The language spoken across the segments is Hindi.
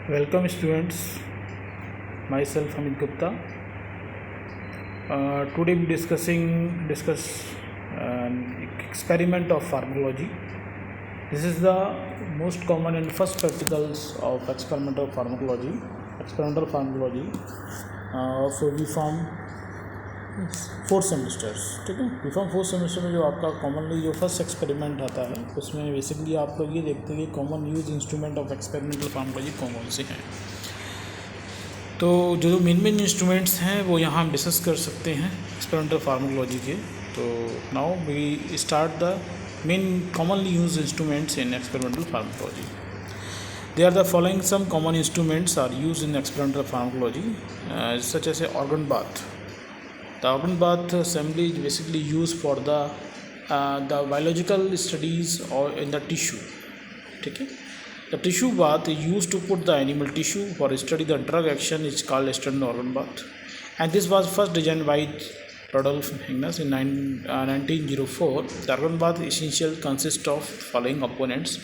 Welcome students, myself Amit Gupta. Today we discuss an experiment of pharmacology. This is the most common and first practicals of experimental pharmacology. So we form 4 semesters, ठीक है। बी फॉर्म 4 सेमेस्टर में जो आपका कॉमनली जो फर्स्ट एक्सपेरिमेंट आता है उसमें बेसिकली आप लोग ये देखते हैं कि common use instrument of experimental pharmacology कौन से हैं। तो जो मेन इंस्ट्रूमेंट्स हैं वो यहाँ हम डिस्कस कर सकते हैं एक्सपेरिमेंटल फार्माकोलॉजी के। तो now we start the main commonly use instruments in experimental pharmacology. They are the following some common instruments are used in experimental pharmacology, such as a organ bath. The organ bath assembly is basically used for the biological studies or in the tissue. ठीक है। The tissue bath is used to put the animal tissue for study the drug action is called external organ bath, and this was first designed by Rudolf Magnus in 1904. The organ bath essentially consists of following components.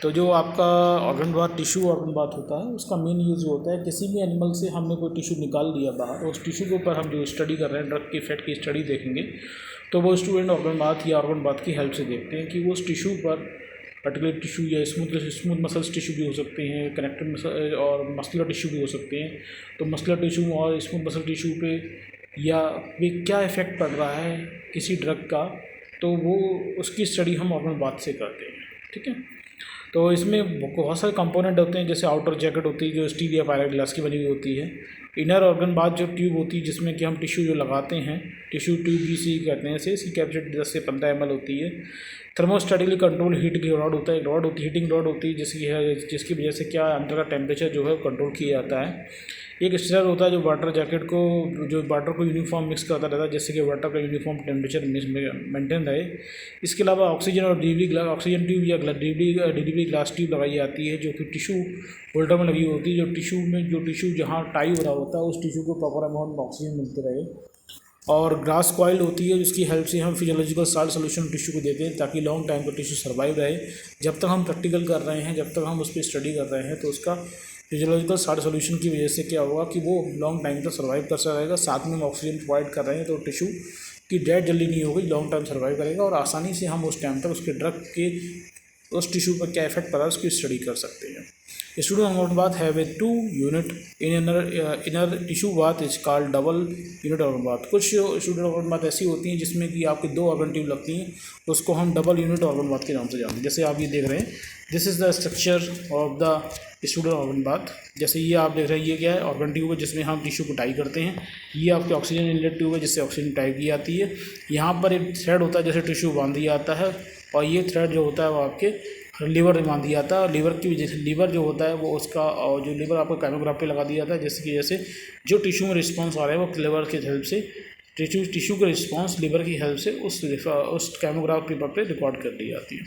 तो जो आपका organ bath tissue organ bath होता है उसका मेन यूज़ होता है किसी भी एनिमल से हमने कोई टिश्यू निकाल लिया बाहर, उस टिश्यू के ऊपर हम जो स्टडी कर रहे हैं ड्रग के इफेक्ट की स्टडी देखेंगे तो वो स्टूडेंट ऑर्गन बाथ या ऑर्गन बाथ की हेल्प से देखते हैं कि वो उस टिश्यू पर पर्टिकुलर टिश्यू या स्मूथ मसल्स टिश्यू भी हो सकते हैं, कनेक्टिव मसल और मस्कुलर टिश्यू भी हो सकते हैं। तो मस्कुलर टिश्यू और स्मूथ मसल टिश्यू पे या वे क्या इफ़ेक्ट पड़ रहा है किसी ड्रग का, तो वो उसकी स्टडी हम ऑर्गन बाथ से करते हैं, ठीक है। तो इसमें बहुत सारे कंपोनेंट होते हैं, जैसे आउटर जैकेट होती है जो स्टील या पायलट ग्लास की बनी हुई होती है। इनर ऑर्गन बाथ जो ट्यूब होती है जिसमें कि हम टिश्यू जो लगाते हैं, टिश्यू ट्यूब जिसे कहते हैं, इसकी कैपेसिटी 10 से 15 ml होती है। थर्मोस्टैटिकली कंट्रोल हीट की रॉड होता है, एक रॉड होती है, हीटिंग रॉड होती है जिसकी वजह से क्या अंदर का टेम्परेचर जो है कंट्रोल किया जाता है। एक स्टीरर होता है जो वाटर जैकेट को वाटर को यूनिफॉर्म मिक्स करता रहता है जिससे कि वाटर का यूनिफॉर्म टेम्परेचर मेंटेन रहे। इसके अलावा ऑक्सीजन और ऑक्सीजन ट्यूब या डिलीवरी ग्लास ट्यूब लगाई जाती है जो कि टिश्यू होल्डर में लगी होती है। जो टिश्यू जहाँ टाई हो रहा होता है उस टिश्यू को प्रॉपर अमाउंट में ऑक्सीजन मिलते रहे। और ग्लास कॉइल होती है जिसकी हेल्प से हम फिजियोलॉजिकल साल्ट सोल्यूशन टिश्यू को देते हैं ताकि लॉन्ग टाइम पर टिश्यू सर्वाइव रहे। जब तक हम प्रैक्टिकल कर रहे हैं, जब तक हम उस पर स्टडी कर रहे हैं, तो उसका फिजियोलॉजिकल साल्ट सोल्यूशन की वजह से क्या होगा कि वो लॉन्ग टाइम तक सर्वाइव कर सकेगा। साथ में हम ऑक्सीजन प्रोवाइड कर रहे हैं तो टिश्यू की डेथ जल्दी नहीं होगी, लॉन्ग टाइम सर्वाइव करेगा और आसानी से हम उस टाइम तक उसके ड्रग के उस टिश्यू पर क्या इफेक्ट पड़ा है उसकी स्टडी कर सकते हैं। Student organ bath have a 2 unit inner tissue bath is called double unit organ bath. कुछ स्टूडेंट ऑर्गन बाथ ऐसी होती हैं जिसमें कि आपकी 2 ऑर्गन ट्यूब लगती हैं, तो उसको हम डबल यूनिट ऑर्गन बाथ के नाम से जानते हैं। जैसे आप ये देख रहे हैं, this is the structure of the student organ bath. जैसे ये आप देख रहे हैं, ये क्या है, ऑर्गन ट्यूब है जिसमें हम टिश्यू को टाई करते हैं। ये आपके ऑक्सीजन इनलेट ट्यूब है जिससे ऑक्सीजन टाई की जाती है। यहाँ पर एक थ्रेड होता है जैसे टिश्यू बांध दिया जाता है, और ये थ्रेड जो होता है वो आपके लीवर में बांध दिया जाता है। और लीवर की वजह से लीवर जो होता है वो उसका, और जो लीवर आपको काइमोग्राफ पे लगा दिया जाता है जिसकी वजह से जो टिश्यू में रिस्पॉन्स आ रहा है वो लीवर की हेल्प से टिश्यू का रिस्पॉन्स लीवर की हेल्प से उस काइमोग्राफ पेपर पे रिकॉर्ड कर दी जाती है।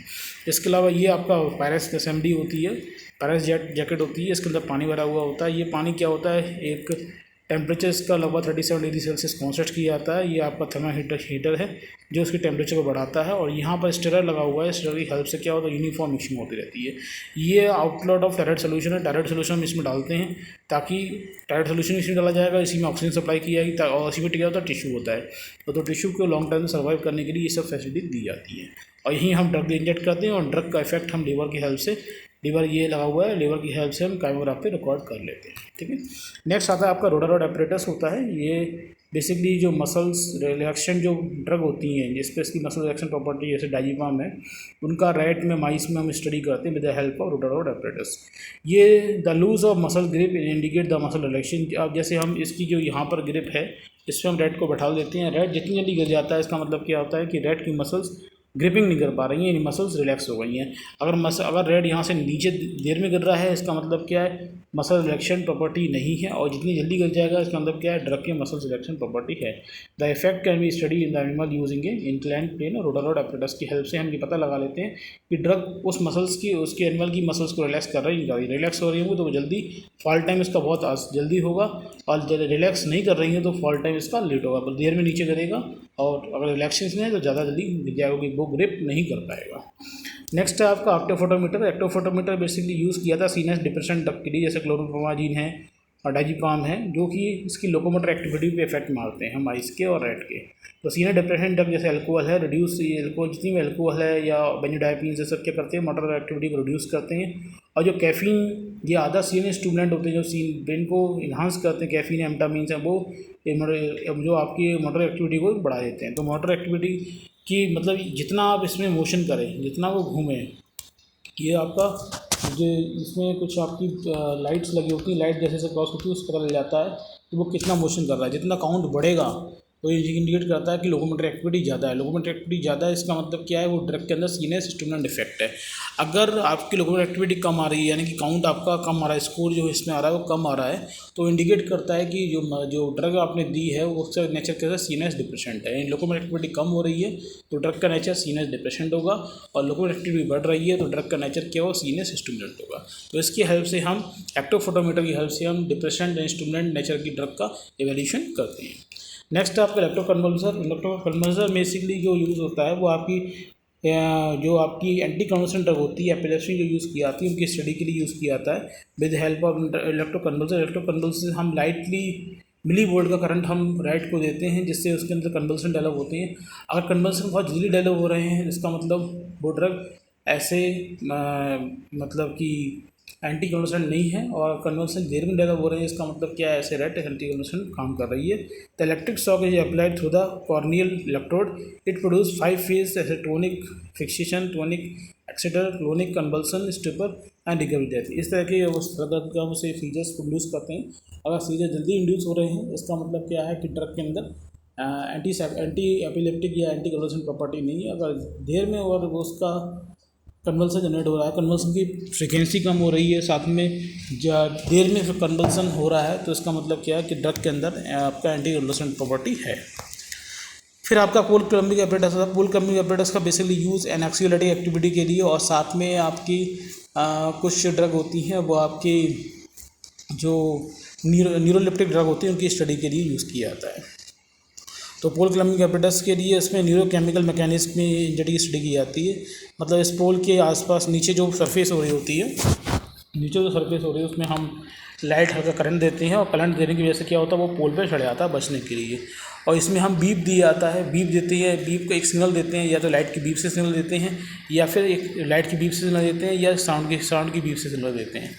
इसके अलावा ये आपका पायरेक्स असेंबली होती है, पायरेक्स जैकेट होती है, इसके अंदर पानी भरा हुआ होता है। ये पानी क्या होता है, एक टेम्परेचर इसका लगभग 37 डिग्री सेल्सियस कॉन्सेट किया जाता है। ये आपका थर्मो हीटर है जो उसके टेम्परेचर को बढ़ाता है, और यहाँ पर स्टिरर लगा हुआ है। स्टिरर की हेल्प से क्या होता है, यूनिफॉर्म मिक्सिंग होती रहती है। ये आउटलेट ऑफ डायरेक्ट सोल्यूशन है, डायरेक्ट सोल्यूशन हम इसमें डालते हैं ताकि डायरेक्ट सोल्यूशन इसमें डाला जाएगा, इसी में ऑक्सीजन सप्लाई की जाएगी और इसी में टिका होता है टिश्यू होता है। तो टिश्यू को लॉन्ग टाइम सर्वाइव करने के लिए ये सब फैसिलिटी दी जाती है, और यहीं हम ड्रग इंजेक्ट करते हैं और ड्रग का इफेक्ट हम लीवर की हेल्प से, लीवर ये लगा हुआ है, लीवर की हेल्प से हम काइमोग्राफ पे रिकॉर्ड कर लेते हैं, ठीक है। नेक्स्ट आता है आपका रोडर रॉड एपरेटस होता है। ये बेसिकली जो मसल्स रिलैक्सेशन जो ड्रग होती हैं जिस पर इसकी मसल रिलैक्सेशन प्रॉपर्टी जैसे डाइजिपाम है, उनका रैट में माइस में हम स्टडी करते हैं with the help of rota rod apparatus. ये the loose of muscle grip indicate the muscle relaxation. अब जैसे हम इसकी जो यहाँ पर ग्रिप है इसमें हम रैट को बैठा देते हैं, रैट जितनी जल्दी गिर जाता है इसका मतलब क्या होता है कि रैट की मसल्स ग्रिपिंग नहीं कर पा रही हैं, यानी मसल्स रिलैक्स हो गई हैं। अगर रेड यहाँ से नीचे देर में गिर रहा है इसका मतलब क्या है, मसल रिलैक्सेशन प्रॉपर्टी नहीं है, और जितनी जल्दी गिर जाएगा इसका मतलब क्या है, ड्रग के मसल रिलैक्सेशन प्रॉपर्टी है। The effect can be study in the animal using a inclined plane और रोडर रॉड एपरेटस की हेल्प से हम ये पता लगा लेते हैं कि ड्रग उस मसल्स की, उसके एनिमल की मसल्स को रिलैक्स कर रही है। रिलैक्स हो रही होंगी तो वो जल्दी फॉल टाइम इसका बहुत जल्दी होगा, और रिलैक्स नहीं कर रही है तो फॉल टाइम इसका लेट होगा, पर देर में नीचे गिरेगा। और अगर रिलैक्सेशन में है तो ज़्यादा जल्दी गिर जाएगा, वो ग्रिप नहीं कर पाएगा। नेक्स्ट है आपका एक्टोफोटोमीटर। एक्टोफोटोमीटर बेसिकली यूज़ किया था सीनस डिप्रेशन ड्रग के लिए, जैसे क्लोरोप्रोमाजीन है और डाइजिपाम है, जो कि इसकी लोकोमोटर एक्टिविटी पे इफेक्ट मारते हैं माइस के और रैट के। तो सीनस डिप्रेशन ड्रग जैसे अल्कोहल है, रिड्यूस एल्कोहल, जितनी भी अल्कोहल है या बेंजोडाइपिन, ये सब क्या करते हैं, मोटर एक्टिविटी को रिड्यूस करते हैं। और जो कैफीन, ये आधा सीएनएस स्टिमुलेंट होते हैं जो ब्रेन को इन्हांस करते हैं, कैफीन एम्फेटामिन है, वो जो आपकी मोटर एक्टिविटी को बढ़ा देते हैं। तो मोटर एक्टिविटी कि मतलब जितना आप इसमें मोशन करें, जितना वो घूमें, ये आपका जो इसमें कुछ आपकी लाइट्स लगी होती हैं, लाइट जैसे से क्रॉस होती है उससे पता लग जाता है कि वो कितना मोशन कर रहा है। जितना काउंट बढ़ेगा तो ये इंडिकेट करता है कि लोकोमोटर एक्टिविटी ज़्यादा है। लोकोमोटर एक्टिविटी ज़्यादा है, इसका मतलब क्या है, वो ड्रग के अंदर सीनस स्टिमुलेंट इफेक्ट है। अगर आपकी लोकोमोटर एक्टिविटी कम आ रही है, यानी कि काउंट आपका कम आ रहा है, स्कोर जो इसमें आ रहा है वो कम आ रहा है, तो इंडिकेट करता है कि जो ड्रग आपने दी है वो उसका नेचर कैसा, सीनस डिप्रेशेंट है। लोकोमोटर एक्टिविटी कम हो रही है तो ड्रग का नेचर सीनस डिप्रेशेंट होगा, और लोकोमोटर एक्टिविटी बढ़ रही है तो ड्रग का नेचर क्या होगा, सीनस स्टिमुलेंट होगा। तो इसकी हेल्प से हम एक्टोफोटोमीटर की हेल्प से हम डिप्रेशन एंड स्टिमुलेंट नेचर की ड्रग का इवैल्यूएशन करते हैं। नेक्स्ट आपका इलेक्ट्रोकन्वल्सर। इलेक्ट्रोकन्वल्सर बेसिकली जो यूज़ होता है वो आपकी जो आपकी एंटी कन्वर्सन ड्रग होती है, एपिलेप्सी जो यूज़ की जाती है, उनकी स्टडी के लिए यूज़ किया जाता है विद हेल्प ऑफ इलेक्ट्रोकन्वल्सर। इलेक्ट्रोकन्वल्सर हम लाइटली मिली वोल्ट का करंट हम राइट को देते हैं, जिससे उसके अंदर कन्वल्सन डेवलप होते हैं। अगर कन्वल्सन बहुत जल्दी डेवलप हो रहे हैं, इसका मतलब वो ड्रग ऐसे मतलब कि एंटी कन्वर्सन नहीं है, और कन्वर्सन देर में डेवलप हो रहे हैं, इसका मतलब क्या है, ऐसे रेट एंटी कन्वर्सन काम कर रही है। The electric shock is applied through the corneal electrode, it produce 5 phase ऐसे tonic fixation, tonic extensor, clonic convulsion, stupor and recovery death. इस तरह के उस ड्रग से फीचर्स प्रोड्यूस करते हैं। अगर सीजर जल्दी इंड्यूस हो रहे हैं, इसका मतलब क्या है कि ड्रग के अंदर एंटी एपिलेप्टिक या एंटी कन्वल्सन प्रॉपर्टी नहीं है। अगर देर में और उसका कन्वल्सन जनरेट हो रहा है, कन्वल्सन की फ्रिक्वेंसी कम हो रही है, साथ में देर में कन्वल्सन हो रहा है, तो इसका मतलब क्या है कि ड्रग के अंदर आपका एंटी कन्वल्सन प्रॉपर्टी है। फिर आपका पोल क्लम्बिक एपरेटस है। पोल क्लम्बिक एपरेटस का बेसिकली यूज़ एनएक्सियोलेटिक एक्टिविटी के लिए, और साथ में आपकी कुछ ड्रग होती हैं वो आपकी जो न्यूरोलिप्टिक ड्रग होती है उनकी स्टडी के लिए यूज़ किया जाता है। तो पोल क्लम्बिक एपरेटस के लिए इसमें न्यूरोकेमिकल मैकेनिज्म में इंजरी की स्टडी की जाती है। मतलब इस पोल के आसपास नीचे जो सरफेस हो रही होती है, नीचे जो सरफेस हो रही है उसमें हम लाइट हल्का करंट देते हैं, और करंट देने की वजह से क्या होता है, वो पोल पे चढ़ जाता है बचने के लिए। और इसमें हम बीप दिया जाता है, बीप देते हैं, बीप को एक सिग्नल देते हैं, या तो लाइट की बीप से सिग्नल देते हैं, या फिर एक लाइट की बीप से सिग्नल देते हैं, या साउंड की बीप से सिग्नल देते हैं।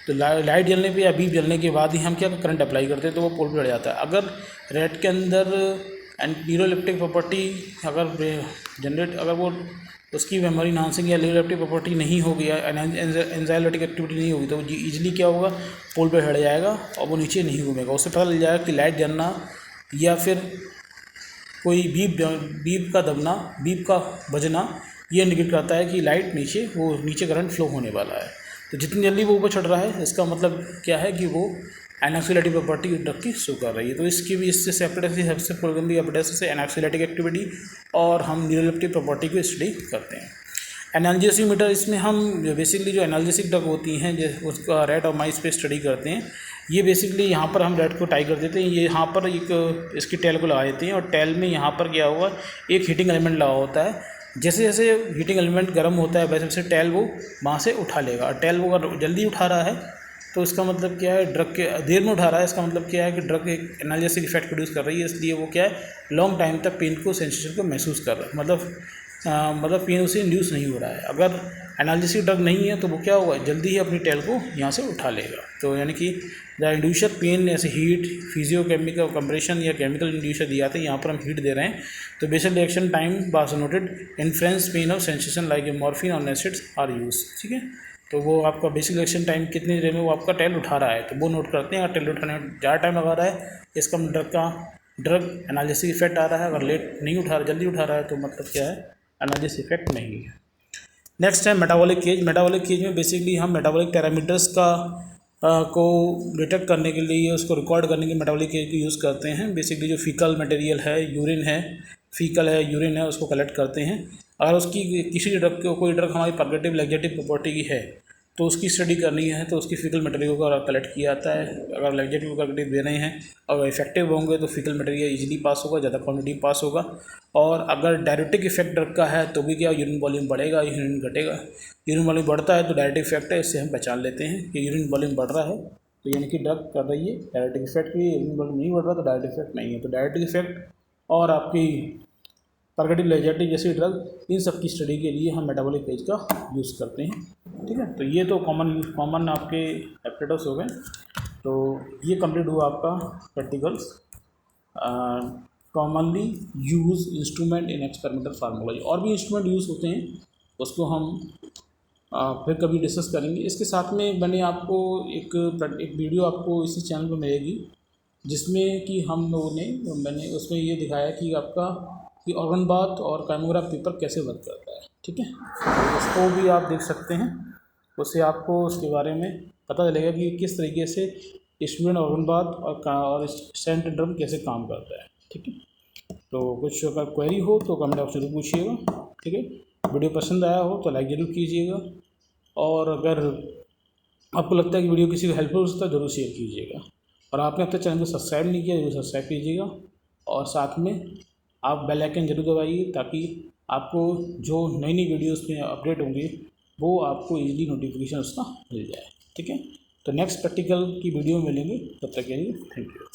तो लाइट जलने पे या बीप जलने के बाद ही हम क्या करंट अप्लाई करते हैं, तो वो पोल पे चढ़ जाता है। अगर रेड के अंदर न्यूरोलिप्टिक प्रॉपर्टी अगर जनरेट, अगर वो उसकी मेमोरी इनहांसिंग या न्यूरोलिप्टिक प्रॉपर्टी नहीं होगी या एंजाइलेटिक एक्टिविटी नहीं होगी, तो वो ईजिली क्या होगा, पोल पे हट जाएगा और वो नीचे नहीं घूमेगा। उससे पता लग जाएगा कि लाइट जलना या फिर कोई बीप का दबना, बीप का बजना, ये इंडिकेट करता है कि लाइट नीचे करंट फ्लो होने वाला है। तो जितनी जल्दी वो ऊपर चढ़ रहा है, इसका मतलब क्या है कि वो एनएक्सिलेटिक प्रॉपर्टी ड्रग की शो कर रही है। तो इसकी भी इससे सेपरेट सबसे पोल क्लम्बिक एपरेटस से एनएक्सिलेटिक एक्टिविटी और हम न्यूरोलिप्टिक प्रॉपर्टी को स्टडी करते हैं। एनाल्जेसिक, इसमें हम बेसिकली जो एनाल्जेसिक ड्रग होती हैं उसका रैट और माइस पे स्टडी करते हैं। ये बेसिकली यहाँ पर हम रैट को टाई कर देते हैं, ये यहाँ पर एक इसकी टेल को लगा देते हैं, और टेल में यहाँ पर क्या हुआ, एक हीटिंग एलिमेंट लगा होता है। जैसे जैसे हीटिंग एलिमेंट गर्म होता है वैसे वैसे टेल वो वहाँ से उठा लेगा। और टेल वो अगर जल्दी उठा रहा है तो इसका मतलब क्या है, ड्रग के देर में उठा रहा है, इसका मतलब क्या है कि ड्रग एक एनाल्जेसिक इफेक्ट प्रोड्यूस कर रही है, इसलिए वो क्या है, लॉन्ग टाइम तक पेन को, सेंसेशन को महसूस कर रहा है, मतलब पेन उसे इंड्यूस नहीं हो रहा है। अगर एनाल्जेसिक ड्रग नहीं है तो वो क्या होगा, जल्दी ही अपनी टेल को यहाँ से उठा लेगा। तो यानी कि द इंड्यूसर पेन ऐसे हीट, फिजियोकेमिकल कंप्रेशन या केमिकल इंड्यूसर दिया जाता है, यहाँ पर हम हीट दे रहे हैं। तो basic reaction time was noted, influence pain और सेंसेशन लाइक मॉर्फिन और एसिड्स आर यूज। ठीक है, तो वो आपका बेसिक रिएक्शन टाइम कितनी देर में वो आपका टेल उठा रहा है, तो वो नोट करते हैं। अगर टेल उठाने में ज़्यादा टाइम लगा रहा है, इसका ड्रग एनालिसिस इफेक्ट आ रहा है। अगर लेट नहीं उठा रहा, जल्दी उठा रहा है, तो मतलब क्या है, एनालिसिस इफेक्ट नहीं है। नेक्स्ट है मेटाबॉलिक केज। मेटाबॉलिक केज में बेसिकली हम मेटाबॉलिक पैरामीटर्स को डिटेक्ट करने के लिए, उसको रिकॉर्ड करने के लिए मेटाबॉलिक केज को यूज़ करते हैं। बेसिकली जो फीकल मटेरियल है, यूरिन है, फीकल है, यूरिन है, उसको कलेक्ट करते हैं। अगर उसकी किसी ड्रग को, कोई ड्रग हमारी पॉजिटिव लैक्सेटिव प्रॉपर्टी की है, तो उसकी स्टडी करनी है तो उसकी फीकल मटेरियल को कलेक्ट किया जाता है। अगर लग्जरी करके दे रहे हैं और इफेक्टिव होंगे तो फीकल मटेरियल इजीली पास होगा, ज़्यादा क्वांटिटी पास होगा। और अगर डायरेटिक इफेक्ट ड्रग का है तो भी क्या यूरिन वॉल्यूम बढ़ेगा, यूरिन घटेगा। यूरिन वॉल्यूम बढ़ता है तो डायरेटिक इफेक्ट है, इससे हम पहचान लेते हैं कि यूरिन वॉल्यूम बढ़ रहा है तो यानी कि ड्रग कर रही है डायरेटिक इफेक्ट की। यूरिन वॉल्यूम नहीं बढ़ रहा तो डायरेटिक इफेक्ट नहीं है। तो डायरेटिक इफेक्ट और आपकी टारगेटेड लेजर्टी जैसी ड्रग, इन सब की स्टडी के लिए हम मेटाबॉलिक फेज का यूज़ करते हैं। ठीक है, तो ये तो कॉमन आपके एप्रेटस हो गए। तो ये कंप्लीट हुआ आपका practicals commonly use instrument in experimental pharmacology. और भी इंस्ट्रूमेंट यूज़ होते हैं, उसको हम फिर कभी डिस्कस करेंगे। इसके साथ में मैंने आपको एक वीडियो आपको इसी चैनल पर मिलेगी जिसमें कि हम लोगों ने मैंने उसमें ये दिखाया कि आपका कि ऑर्गन बाथ और काइमोग्राफ पेपर कैसे वर्क करता है। ठीक है, तो उसको भी आप देख सकते हैं, उससे आपको उसके बारे में पता चलेगा कि किस तरीके से स्टूडेंट ऑर्गन बाथ और स्टेंट ड्रम कैसे काम करता है। ठीक है, तो कुछ अगर क्वेरी हो तो कमेंट बॉक्स जरूर पूछिएगा। ठीक है, वीडियो पसंद आया हो तो लाइक ज़रूर कीजिएगा, और अगर आपको लगता है कि वीडियो किसी को हेल्पफुल हो सकता है ज़रूर शेयर कीजिएगा। और आपने अब तक चैनल को सब्सक्राइब नहीं किया जरूर सब्सक्राइब कीजिएगा, और साथ में आप बेल आइकन जरूर दबाइए ताकि आपको जो नई नई वीडियोस में अपडेट होंगे वो आपको इजीली नोटिफिकेशन उसका मिल जाए। ठीक है, तो नेक्स्ट प्रैक्टिकल की वीडियो में मिलेंगे, तब तक के लिए थैंक यू।